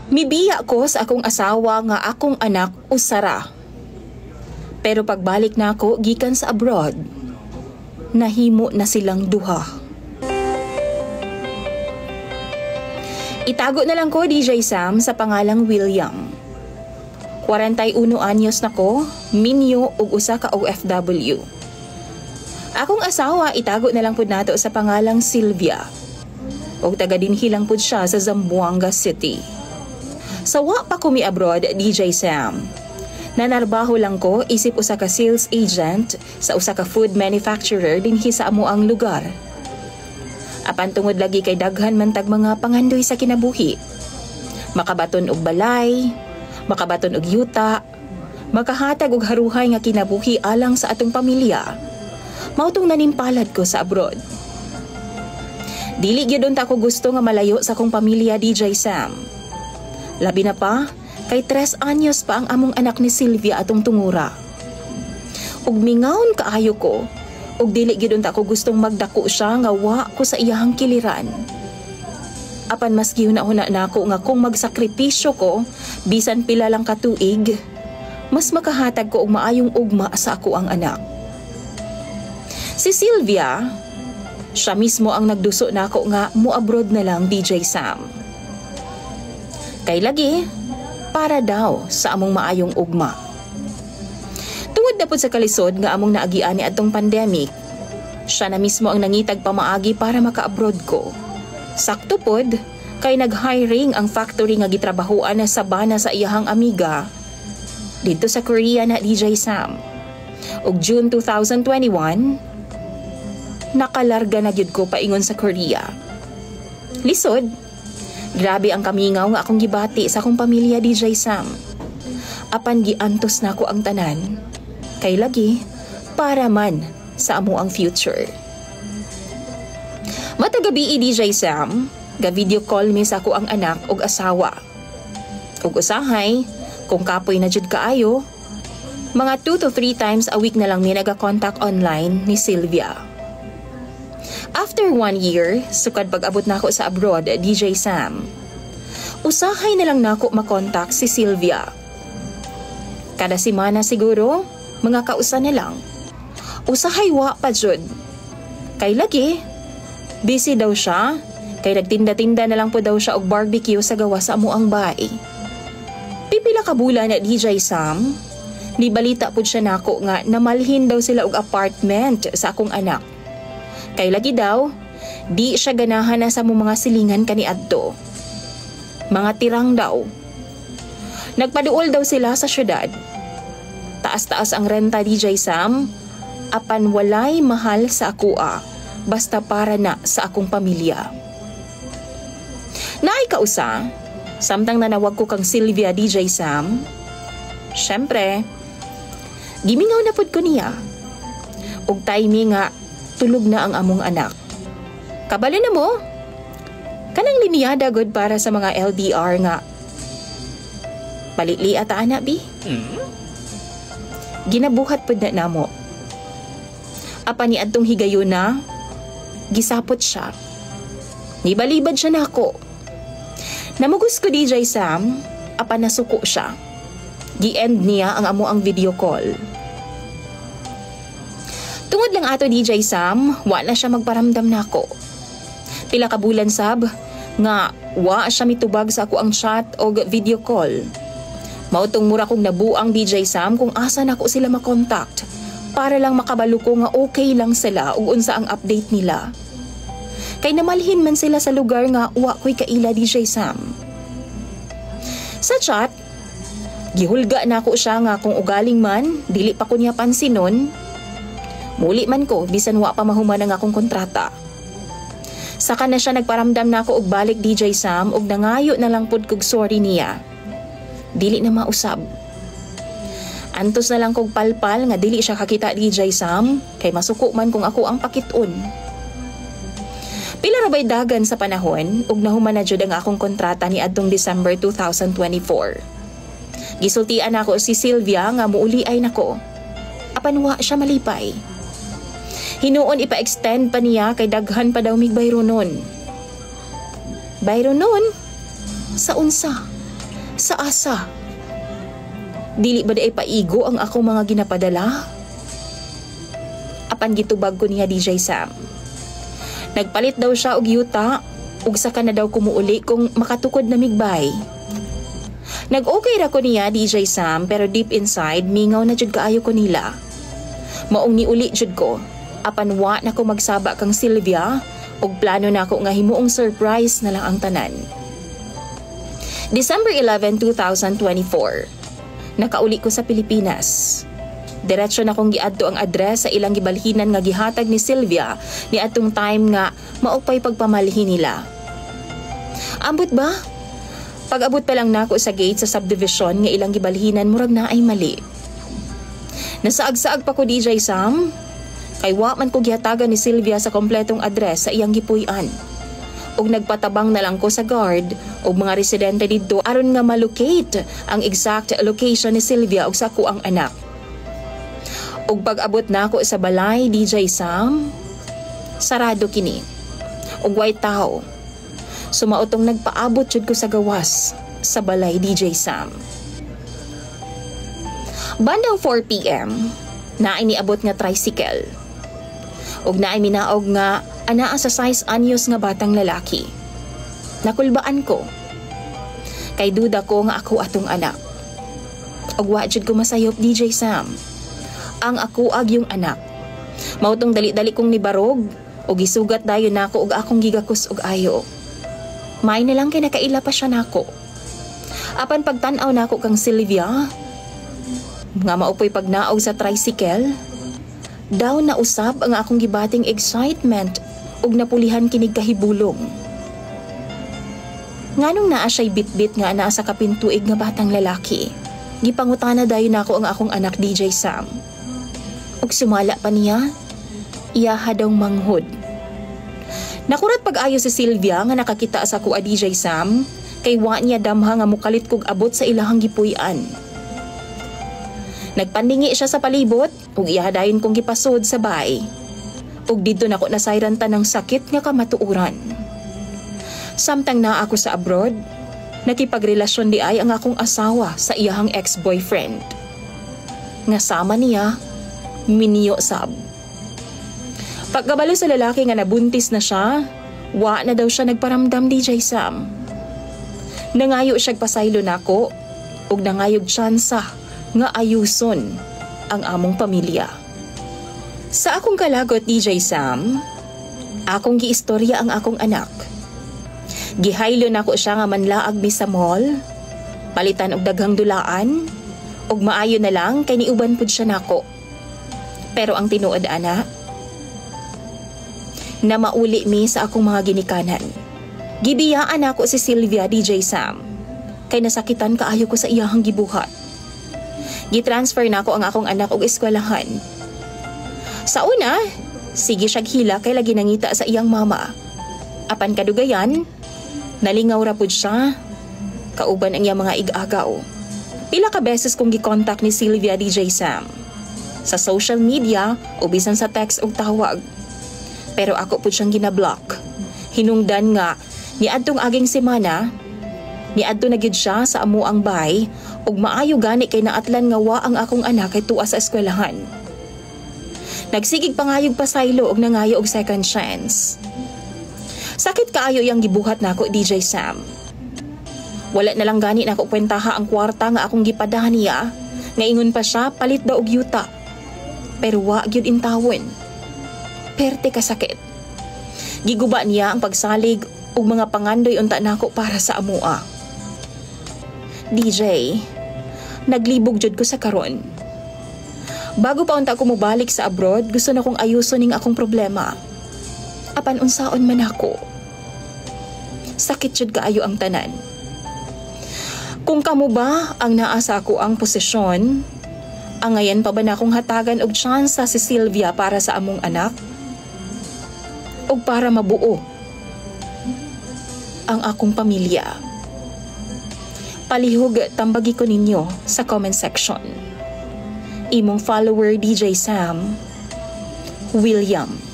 Mibiya ko sa akong asawa nga akong anak usara. Pero pagbalik na ako gikan sa abroad, nahimo na silang duha. Itago na lang ko DJ Sam sa pangalang William. 41 anyos na ko, minyo ug usa ka OFW. Akong asawa itago na lang pud nato sa pangalang Sylvia. Og taga dinhi lang pud siya sa Zamboanga City. Sawa pa ko mi abroad, DJ Sam. Nanarbaho lang ko isip usa ka sales agent sa usa ka food manufacturer dinhi sa amuang lugar. Apan tungod lagi kay daghan man tag mga pangandoy sa kinabuhi. Makabaton og balay, makabaton og yuta, makahatag og haruhay nga kinabuhi alang sa atong pamilya. Mautong nanimpalad ko sa abroad. Dili gyud ta ko gusto nga malayo sa akong pamilya, DJ Sam. Labi na pa, kay 3 anyos pa ang among anak ni Sylvia atong tungura. Ug mingaon kaayo ko, ug dili gyud ta ko gustong magdako siya nga wa ko sa iyahang kiliran. Apan mas gihuna-huna nako nga kung magsakripisyo ko, bisan pila lang ka tuig, mas makahatag ko og maayong ugma sa ako ang anak. Si Sylvia, siya mismo ang nagduso nako nga mo-abroad na lang, DJ Sam. Kay lagi, para daw sa among maayong ugma. Tungod na po sa kalisod nga among naagian ni atong pandemic, siya na mismo ang nangitag pamaagi para maka-abroad ko. Sakto pod, kay nag-hiring ang factory nga gitrabahoan na sabana sa iyahang amiga dito sa Korea na, DJ Sam. Og June 2021, nakalarga na gyud ko paingon sa Korea. Lisod, grabe ang kamingaw nga akong gibati sa akong pamilya, DJ Sam. Apan giantos na ko ang tanan, kay lagi para man sa amo ang future. Matagabi DJ Sam, ga video call mi sa ako ang anak og asawa. Ug usahay, kung kapoy na jud kaayo, mga 2 to 3 times a week na lang mi naga-contact online ni Sylvia. After 1 year, sukad pag-abot na ako sa abroad, DJ Sam, usahay na lang nako makontak si Sylvia. Kada semana siguro, mga kausa na lang. Usahay wa pa jud. Kay lagi, busy daw siya, kay nagtinda-tinda na lang po daw siya og barbecue sa gawa sa amuang bahay. Pipila ka bulan na DJ Sam, nibalita po siya nako nga namalhin daw sila og apartment sa akong anak. Kay lagi daw, di siya ganahan na sa mga silingan kaniadto. Mga tirang daw. Nagpaduol daw sila sa syudad. Taas-taas ang renta, DJ Sam, apan walay mahal sa akua, basta para na sa akong pamilya. Naay kausa, samtang nanawag ko kang Sylvia, DJ Sam, syempre, gimingaw na pud ko niya. Og timing nga, tulog na ang among anak. Kabalo na mo? Kanang liniyada god para sa mga LDR nga. Palitli ata anak, bi? Ginabuhat pud na namo. Apa ni adtong higayon na, gisapot siya. Nibalibad siya nako. Namugos ko, DJ Sam, apa nasuko siya. Gi-end niya ang amo ang video call. Tungod lang ato, DJ Sam, wa na siya magparamdam nako. Pila ka bulan sab, nga wa siya mitubag sa ako ang chat o video call. Mautong mura kong nabuang, DJ Sam, kung asa nako sila makontakt para lang makabalo ko nga okay lang sila ug unsa ang update nila. Kay namalhin man sila sa lugar nga wa ko'y kaila, DJ Sam. Sa chat, gihulga na ako siya nga kung ugaling man, dili pa ko niya pansinon. Muli man ko, bisan wa pa mahuman ang akong kontrata. Saka na siya nagparamdam na ako og balik, DJ Sam, og nangayo na lang pud kog sorry niya. Dili na mausab. Antos na lang kog palpal nga dili siya kakita, DJ Sam, kay masuko man kung ako ang pakit-on. Pila ra bay dagan sa panahon ug nahuman na jud ang akong kontrata ni adtong December 2024. Gisultian ako si Sylvia nga muuli ay nako. Apan wa siya malipay. Hinuon ipa-extend pa niya kay daghan pa daw mig bayro nun. Bayro nun? Sa unsa? Sa asa? Dili ba ay paigo ang akong mga ginapadala? Apan gitubag ko niya DJ Sam. Nagpalit daw siya og yuta ug saka na daw kumuuli kung makatukod na migbay. Nag-okay ra ko niya DJ Sam pero deep inside mingaw na jud kaayo ko nila. Maong niuli jud ko. Apan wa na ko magsaba kang Sylvia ug plano na ako nga himuong surprise na lang ang tanan. December 11, 2024. Nakauli ko sa Pilipinas. Diretso na kong giadto ang address sa ilang gibalhinan nga gihatag ni Sylvia ni atong time nga maupay pagpamalhi nila. Ambot ba? Pag-abot pa lang nako sa gate sa subdivision nga ilang gibalhinan murag na ay mali. Nasaag-saag pa ko DJ Sam. Kay wa man ko gihatagan ni Sylvia sa kompletong address sa iyang gipuy-an. Ug nagpatabang na lang ko sa guard ug mga residente didto aron nga malocate ang exact location ni Sylvia ug sa kuang anak. Ug pag-abot nako sa balay DJ Sam, sarado kini. Ug way tao. Sumaotong nagpaabot jud ko sa gawas sa balay DJ Sam. Bandang 4 p.m. naay niabot nga tricycle. Ug naay minaog nga anaa sa size anyos nga batang lalaki. Nakulbaan ko. Kay duda ko nga ako atong anak. Ug wa jud ko masayop DJ Sam. Ang ako ag yung anak. Mautong dali-dali kong nibarog ug gisugat dayon nako ug akong gigakus og ayo. May na lang kay nakaila pa siya nako. Apan pagtan-aw nako kang Sylvia, nga maupoy pagnaog sa tricycle, daw na usab ang akong gibating excitement ug napulihan kinig kahibulong. Nganong naa siya'y bitbit nga anaa sa kapintuig nga batang lalaki. Gipangutana dayon nako ang akong anak DJ Sam. Ug sumala pa niya, iyaha daw manghod. Nakurat pag-ayo si Sylvia nga nakakita sa kuha DJ Sam, kay wa niya damha nga mukalit kog abot sa ilahang gipuy-an. Nagpandingi siya sa palibot ug ihadayon kong gipasod sa bay. Ug didto nako nasayran ta ng sakit nga kamatuoran. Samtang naa ako sa abroad, nakipagrelasyon di ay ang akong asawa sa iyahang ex-boyfriend. Nga sama niya, miniyo sab. Pagkabalo sa lalaki nga nabuntis na siya, wa na daw siya nagparamdam DJ Sam. Nangayo siya'g pasaylo nako ug nangayog tsansa nga ayuson ang among pamilya. Sa akong kalagot DJ Sam, akong giistorya ang akong anak. Gihaylo nako siya nga manlaag mi sa mall, palitan og daghang dulaan, ug maayo na lang kay niuban pud siya nako. Pero ang tinuod ana, na mauli mi sa akong mga ginikanan. Gibiyaan ako si Sylvia DJ Sam, kay nasakitan kaayo ko sa iyahang gibuhat. Gitransfer na ako ang akong anak og eskwelahan. Sa una, sige siyag hila kay lagi nangita sa iyang mama. Apan kadugayan, nalingaw ra pud siya, kauban ang iyang mga ig-agaw. Pila ka beses kong gikontak ni Sylvia DJ Sam. Sa social media o bisan sa text o tawag. Pero ako po siyang ginablock. Hinungdan nga, niadtong aging semana, niadto na gid siya sa amuang bay, ug maayo gani kay naatlan nga wa ang akong anak kay tuwa sa eskwelahan. Nagsigig pangayog pasaylo ug nangayo og second chance. Sakit kaayo yang gibuhat nako DJ Sam. Wala na lang gani nako kwentaha ang kwarta nga akong gipadahan niya, nga ingon pa siya palit daw og yuta. Pero wa gyud intawon. Perte ka sakit. Giguba niya ang pagsalig ug mga pangandoy unta nako para sa amua. DJ, naglibog jud ko sa karon. Bago pa unta ko mobalik sa abroad, gusto na kong ayuson ning akong problema. Apan unsaon man ako. Sakit jud kaayo ang tanan. Kung kamo ba ang naa sa ako ang posisyon, angayan pa ba na akong hatagan og tsansa si Sylvia para sa among anak? O para mabuo ang akong pamilya? Palihog tambagi ko ninyo sa comment section. Imong follower DJ Sam, William.